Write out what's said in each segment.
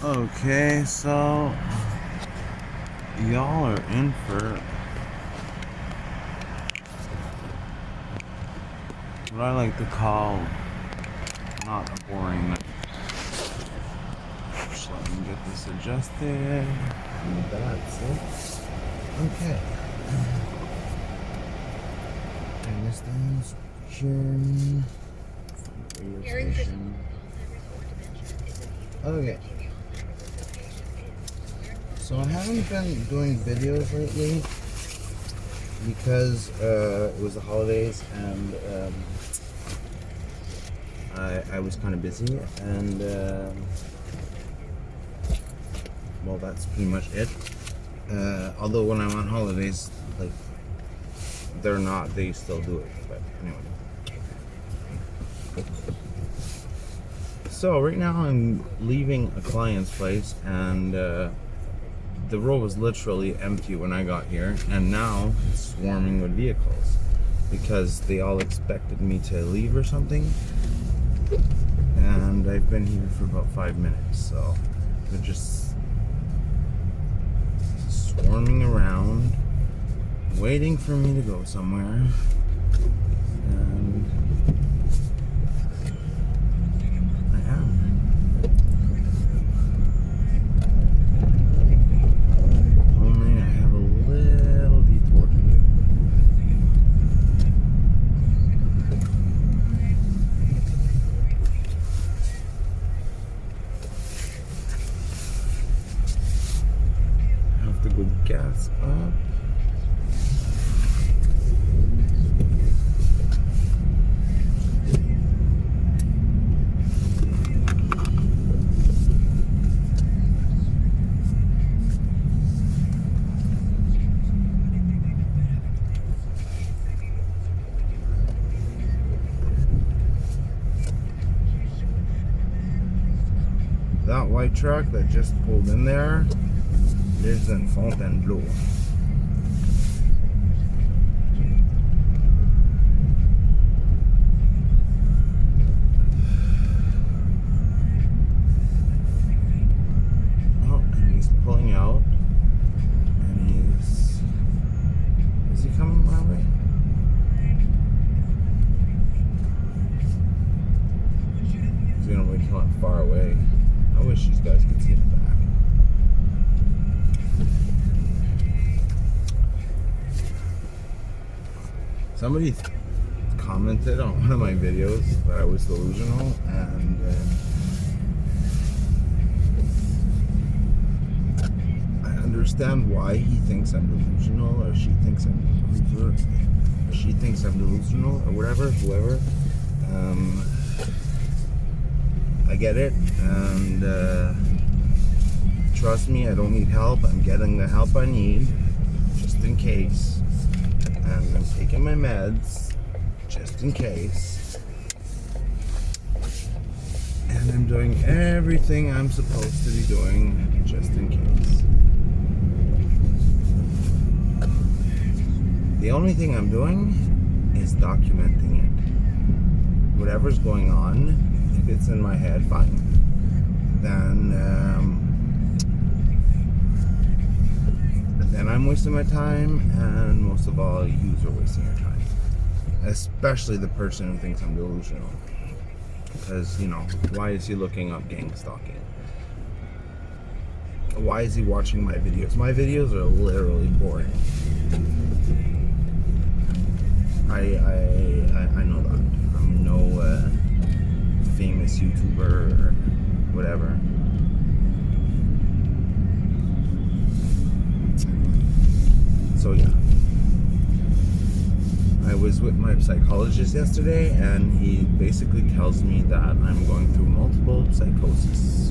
Okay, so y'all are in for what I like to call not a boring night. Just let me get this adjusted. And that's it. Okay. And this thing's here. Radio station. Okay. So I haven't been doing videos lately because it was the holidays and I was kind of busy and well, that's pretty much it. Although when I'm on holidays, like they're not, they still do it. But anyway. So right now I'm leaving a client's place and the road was literally empty when I got here, and now it's swarming with vehicles because they all expected me to leave or something, and I've been here for about 5 minutes, so they're just swarming around waiting for me to go somewhere. And I am. Only I have a little detour to do. I have to go gas up. That white truck that just pulled in there lives in Fontainebleau. Oh, and he's pulling out. And is he coming my way? He's gonna wait till I'm far away. I wish these guys could see in the back. Somebody commented on one of my videos that I was delusional, and I understand why he thinks I'm delusional, or she thinks I'm delusional, or she thinks I'm delusional, or whatever, whoever. I get it, and trust me, I don't need help. I'm getting the help I need, just in case. And I'm taking my meds, just in case. And I'm doing everything I'm supposed to be doing, just in case. The only thing I'm doing is documenting it. Whatever's going on, if it's in my head, fine. Then I'm wasting my time, and most of all, you are wasting your time. Especially the person who thinks I'm delusional. Because, you know, why is he looking up gang stalking? Why is he watching my videos? My videos are literally boring. I know that. I'm no famous YouTuber or whatever. So yeah, I was with my psychologist yesterday, and he basically tells me that I'm going through multiple psychosis,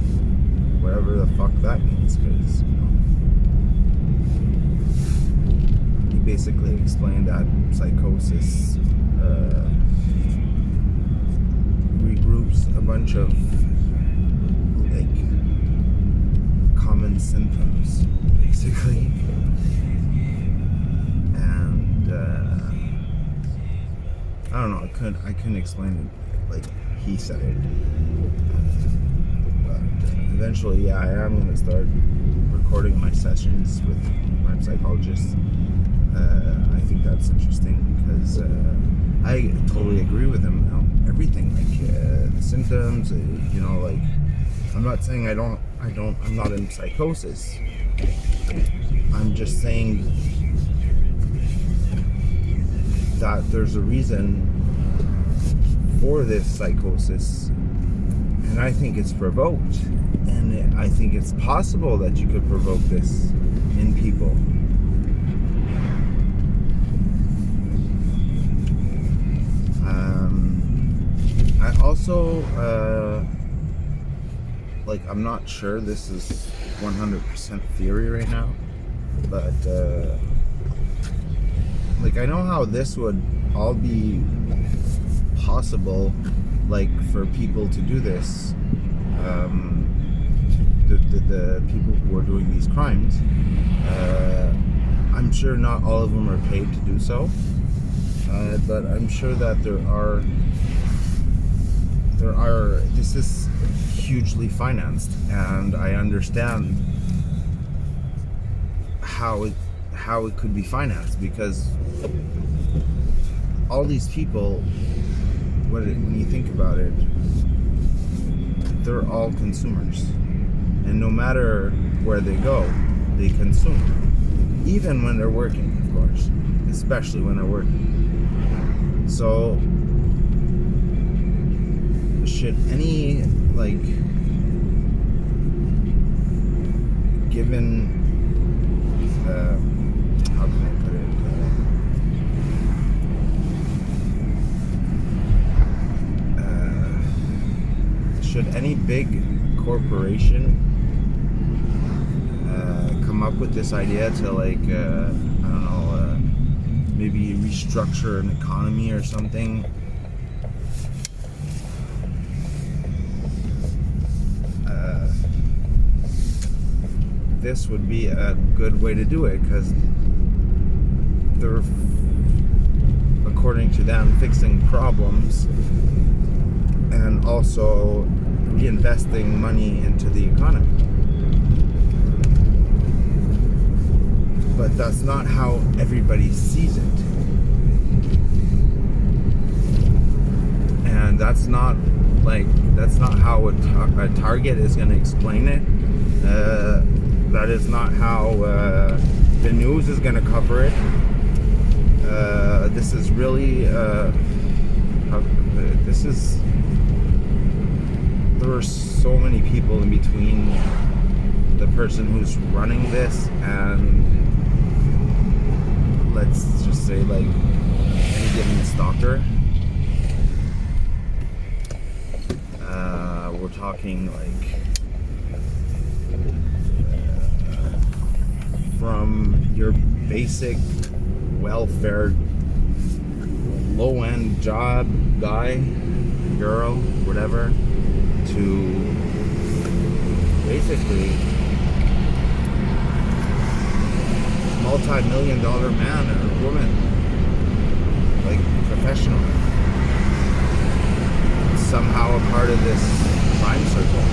whatever the fuck that means, because, you know, he basically explained that psychosis regroups a bunch of like common symptoms, basically. I don't know. I couldn't explain it like he said it. But eventually, yeah, I am going to start recording my sessions with my psychologist. I think that's interesting because I totally agree with him. Everything, like the symptoms, like I'm not saying I'm not in psychosis. I'm just saying that there's a reason for this psychosis, and I think it's provoked, and I think it's possible that you could provoke this in people. I also I'm not sure this is 100% theory right now, but I know how this would all be possible, for people to do this, the people who are doing these crimes. I'm sure not all of them are paid to do so, but I'm sure that there are. This is hugely financed, and I understand how it could be financed, because all these people, when you think about it, they're all consumers, and no matter where they go, they consume, even when they're working, of course, especially when they're working. So should any given how can I put it, should any big corporation come up with this idea to I don't know, maybe restructure an economy or something, this would be a good way to do it, because they're, according to them, fixing problems and also reinvesting money into the economy. But that's not how everybody sees it, and that's not how a Target is going to explain it. That is not how the news is going to cover it. This is really there are so many people in between the person who's running this and, let's just say, any given stalker. We're talking from your basic welfare, low-end job guy, girl, whatever, to basically multi-million-dollar man or woman, professional, somehow a part of this crime circle.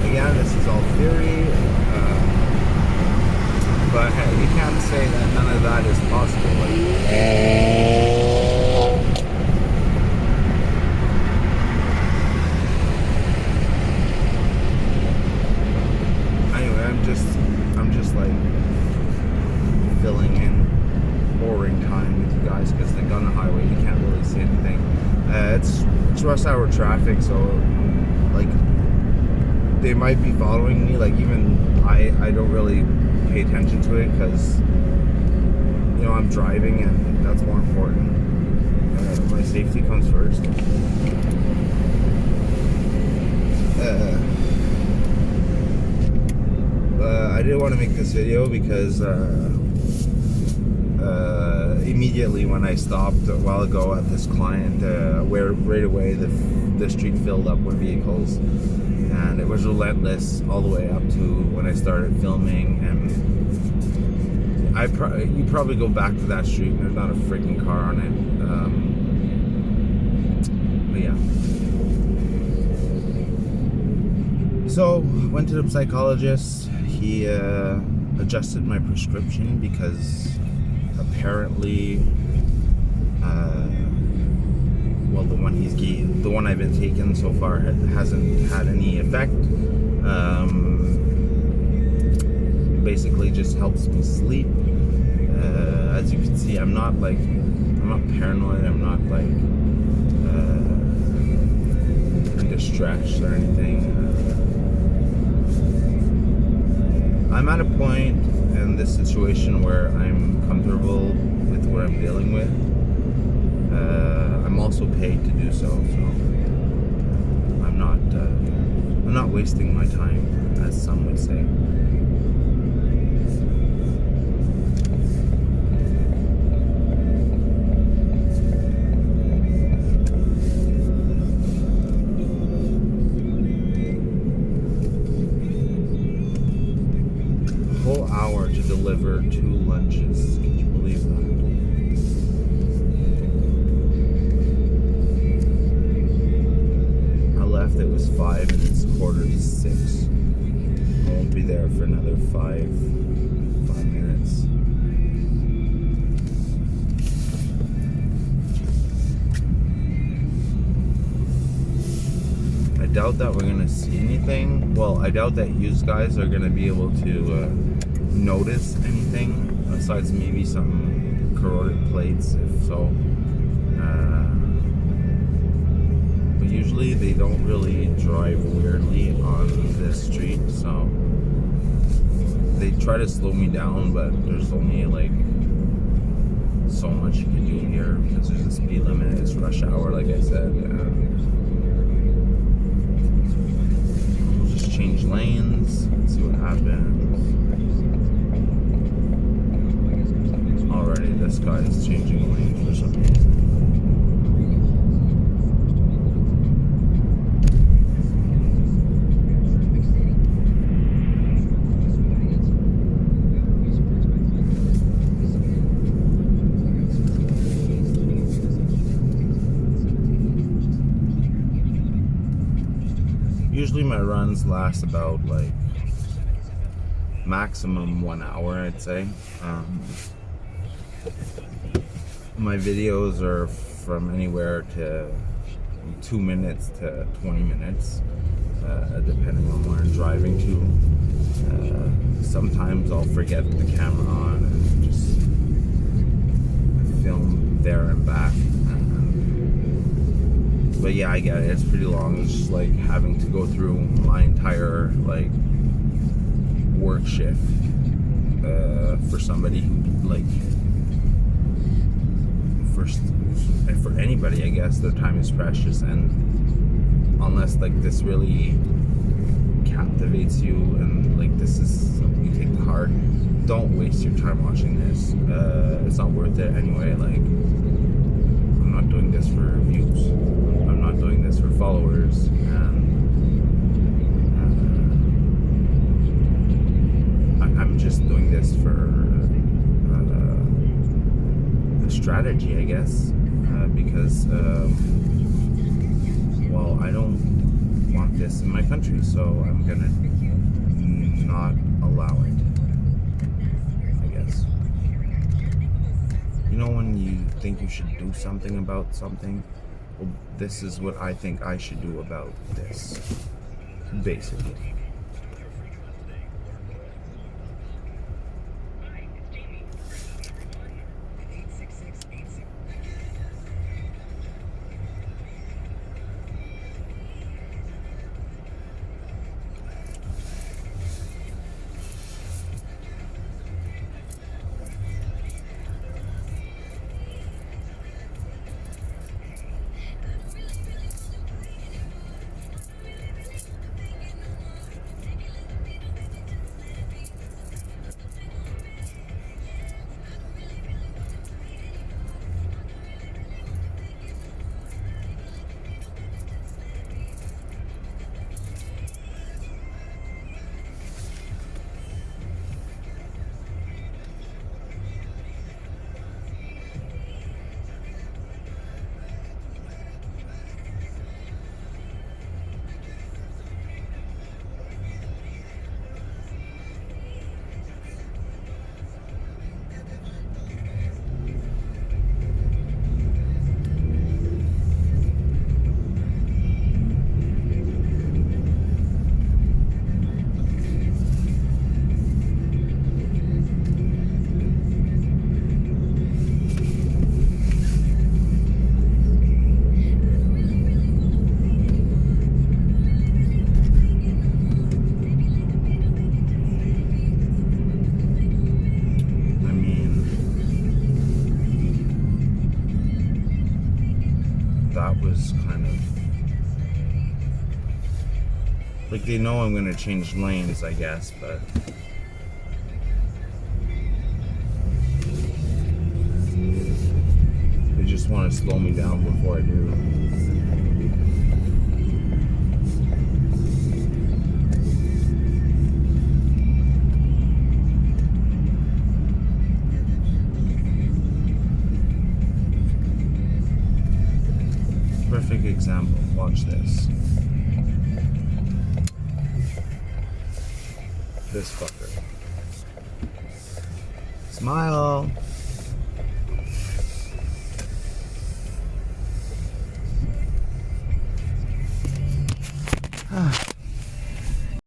Again, this is all theory, but you can't say that none of that is possible. Anyway, I'm just filling in boring time with you guys, because on the highway you can't really see anything. It's rush hour traffic, so they might be following me. Even I don't really pay attention to it, because I'm driving, and that's more important. My safety comes first. But I did want to make this video because immediately when I stopped a while ago at this client, where right away the street filled up with vehicles, and it was relentless all the way up to when I started filming. And you probably go back to that street and there's not a freaking car on it. But yeah, So, went to the psychologist. He adjusted my prescription because apparently, well, the one I've been taking so far hasn't had any effect. Basically, just helps me sleep. As you can see, I'm not paranoid. I'm not distressed or anything. I'm at a point in this situation where I'm comfortable with what I'm dealing with. I'm also paid to do so, I'm not wasting my time, as some would say. Whole hour to deliver 2 lunches. Can you believe that? I left, it was 5 and it's 5:45. I won't be there for another 5 minutes. I doubt that we're gonna see anything. Well, I doubt that you guys are gonna be able to notice anything besides maybe some corroded plates, if so. But usually they don't really drive weirdly on this street, so they try to slow me down, but there's only so much you can do here because there's a speed limit. It's rush hour, like I said. We'll just change lanes and see what happens. Already, this guy is changing lanes for some reason. Usually my runs last about maximum 1 hour, I'd say. My videos are from anywhere to 2 minutes to 20 minutes, depending on where I'm driving to. Sometimes I'll forget the camera on and just film there and back. But yeah, I get it. It's pretty long. It's just having to go through my entire work shift for somebody who for anybody, I guess, their time is precious, and unless this really captivates you and this is something you take to heart, don't waste your time watching this. It's not worth it anyway. I'm not doing this for views. I'm not doing this for followers, and I'm just doing this for a strategy, I guess, because well, I don't want this in my country, so I'm gonna not allow it, I guess. You know when you think you should do something about something? Well, this is what I think I should do about this, basically. Like, they know I'm gonna change lanes, I guess, but they just want to slow me down before I do. Perfect example. Watch this. This fucker. Smile.